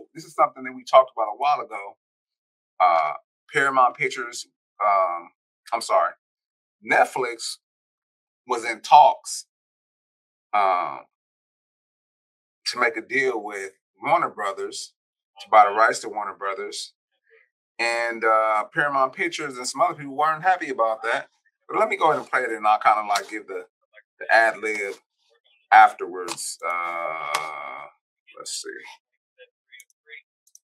So this is something that we talked about a while ago. Uh, Paramount Pictures, I'm sorry, Netflix was in talks um, to make a deal with Warner Brothers to buy the rights to Warner Brothers, and Paramount Pictures and some other people weren't happy about that. But let me go ahead and play it, and I'll kind of like give the ad lib afterwards. Let's see.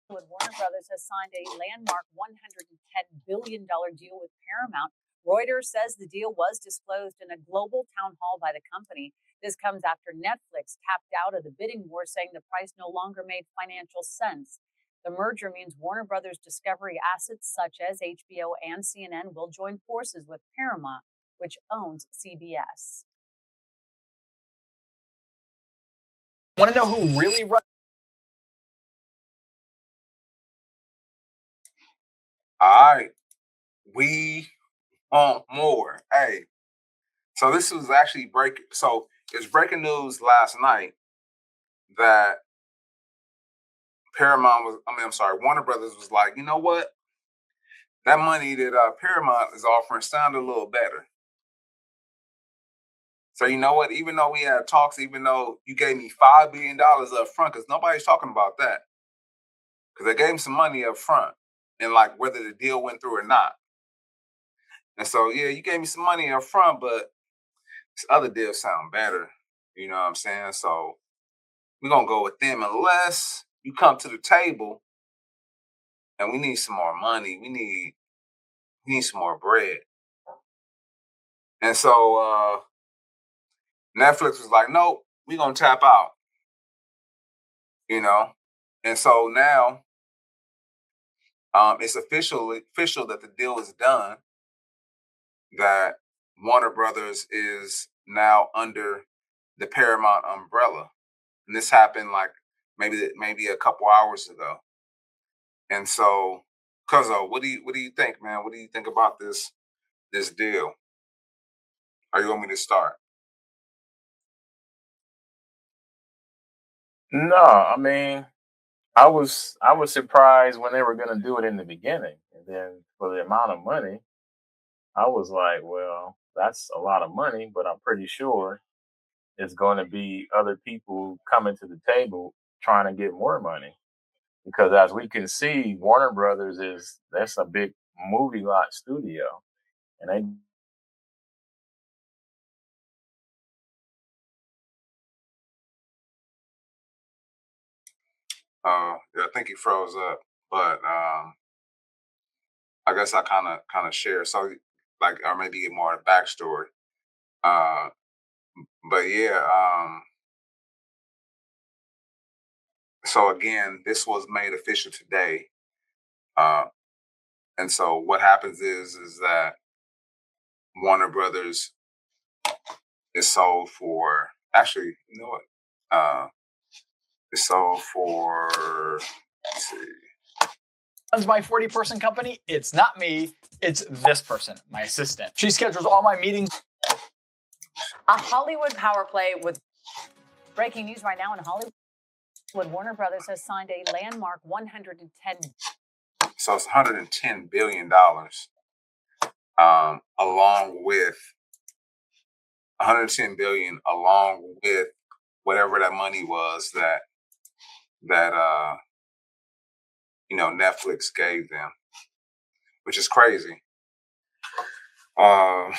With Warner Brothers has signed a landmark $110 billion deal with Paramount. Reuters says the deal was disclosed in a global town hall by the company. This comes after Netflix tapped out of the bidding war, saying the price no longer made financial sense. The merger means Warner Brothers Discovery assets such as HBO and CNN will join forces with Paramount, which owns CBS. Want to know who really runs? All right, we want more. Hey, so this was actually breaking. So it's breaking news last night that Warner Brothers was like, you know what? That money that Paramount is offering sounded a little better. So you know what? Even though we had talks, even though you gave me $5 billion up front, because nobody's talking about that, because they gave him some money up front, and like whether the deal went through or not. And so yeah, you gave me some money up front, but this other deal sound better. You know what I'm saying? So we're gonna go with them unless you come to the table and we need some more money. We need some more bread. And so Netflix was like, nope, we're gonna tap out, you know. And so now it's official that the deal is done, that Warner Brothers is now under the Paramount umbrella. And this happened like maybe a couple hours ago. And so, Cuzzo, what do you think, man? What do you think about this deal? Or you want me to start? No, I mean, I was surprised when they were gonna do it in the beginning, and then for the amount of money, I was like, well, that's a lot of money, but I'm pretty sure it's going to be other people coming to the table trying to get more money because as we can see, Warner Brothers is that's a big movie lot studio, and they Yeah, I think he froze up, but I guess I kind of share. So like, or maybe get more of the backstory. Uh, but yeah, so again, this was made official today. Uh, and so what happens is that Warner Brothers is sold for, actually, you know what? It's sold for, let's see. Runs my 40-person company. It's not me. It's this person, my assistant. She schedules all my meetings. A Hollywood power play with breaking news right now in Hollywood. Warner Brothers has signed a landmark 110. So it's $110 billion, along with 110 billion, along with whatever that money was that Netflix gave them, which is crazy. Um,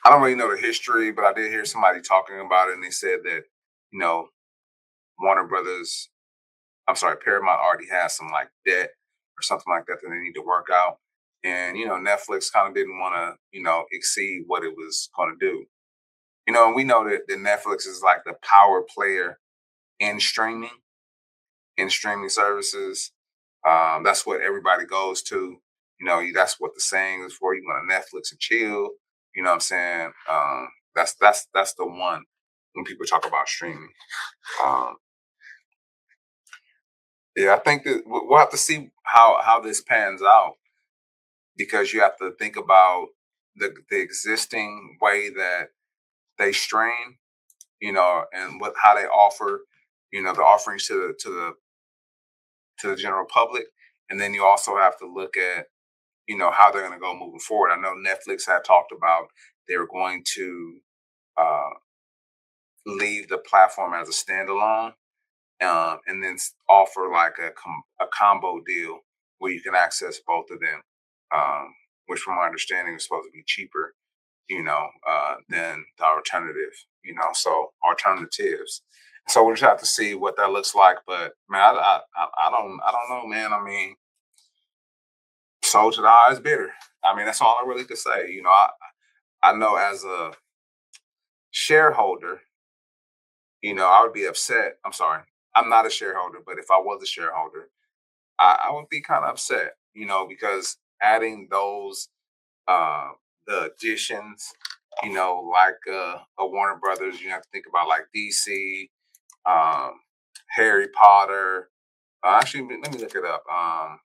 I don't really know the history, but I did hear somebody talking about it, and they said that you know Warner Brothers, Paramount already has some like debt or something like that that they need to work out, and Netflix kind of didn't want to exceed what it was going to do. And we know that Netflix is like the power player in streaming, services. That's what everybody goes to. That's what the saying is for. You go to Netflix and chill. You know what I'm saying? That's the one when people talk about streaming. Um, yeah, I think that we'll have to see how this pans out, because you have to think about the existing way that they stream, and how they offer, the offerings to the to the general public, and then you also have to look at how they're going to go moving forward. I know Netflix had talked about they were going to uh, leave the platform as a standalone, and then offer like a combo deal where you can access both of them, which, from my understanding, is supposed to be cheaper, than the alternative. So alternatives. So we'll just have to see what that looks like. But man, I don't know, man. I mean, sold to the eye is bitter. I mean, that's all I really could say. I know as a shareholder, I would be upset. I'm sorry, I'm not a shareholder, but if I was a shareholder, I would be kind of upset, because adding those uh the additions, like a Warner Brothers, you have to think about like DC, um, Harry Potter. Actually, let me look it up. Uh,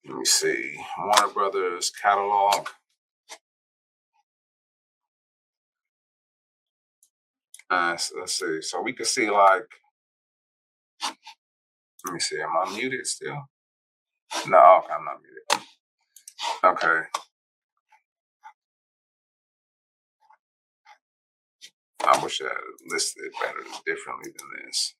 Let me see. Warner Brothers catalog. Let's see. So we can see like, let me see. Am I muted still? No, okay, I'm not muted. Okay. I wish I had listed it better differently than this.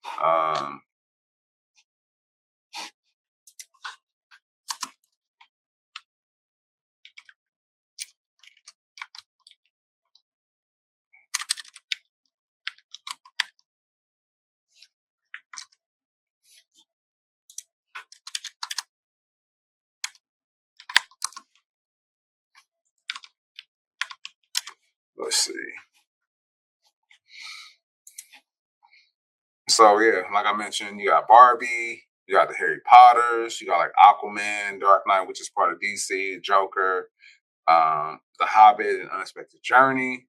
Let's see. So yeah, like I mentioned, you got Barbie, you got the Harry Potters, you got like Aquaman, Dark Knight, which is part of DC, Joker, The Hobbit, and Unexpected Journey.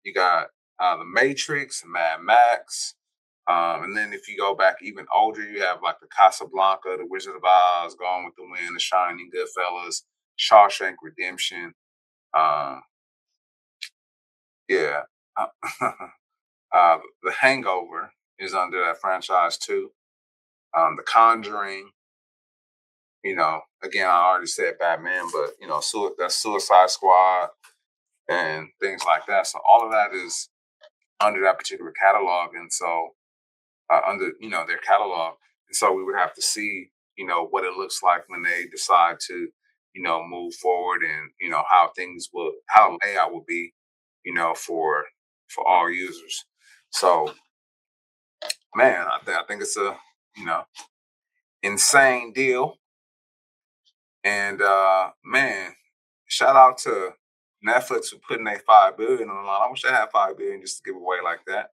You got The Matrix, Mad Max. And then if you go back even older, you have like the Casablanca, The Wizard of Oz, Gone with the Wind, The Shining, Goodfellas, Shawshank Redemption. Um, yeah. The Hangover is under that franchise too. The Conjuring, again, I already said Batman, but that's Suicide Squad and things like that. So all of that is under that particular catalog, and so under their catalog, and so we would have to see what it looks like when they decide to move forward, and how the layout will be, for all users. So man, I think it's a insane deal. And man, shout out to Netflix for putting their 5 billion on the line. I wish I had 5 billion just to give away like that.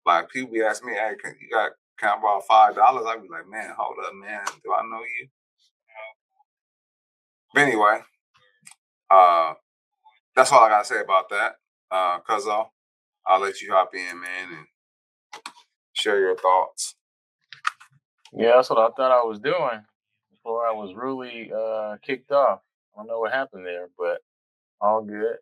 Like people be asking me, "Hey, can I borrow $5?" I'd be like, "Man, hold up, man. Do I know you?" But anyway, uh, that's all I gotta say about that. Cuzzo, I'll let you hop in, man, and share your thoughts. Yeah, that's what I thought I was doing before I was really kicked off. I don't know what happened there, but all good.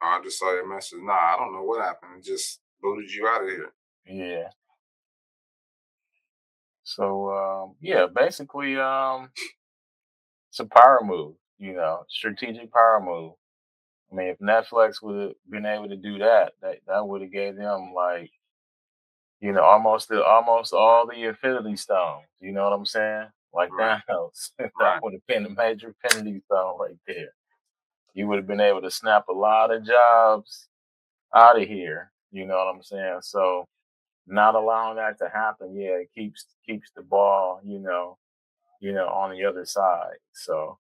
I just saw your message. Nah, I don't know what happened. It just booted you out of here. Yeah. So yeah, basically it's a power move, strategic power move. I mean, if Netflix would have been able to do that, that would have gave them like, almost all the Infinity Stones. You know what I'm saying? Like Right. Thanos. That Right. would have been a major Infinity Stone right there. You would have been able to snap a lot of jobs out of here. You know what I'm saying? So not allowing that to happen, yeah, it keeps the ball, on the other side. So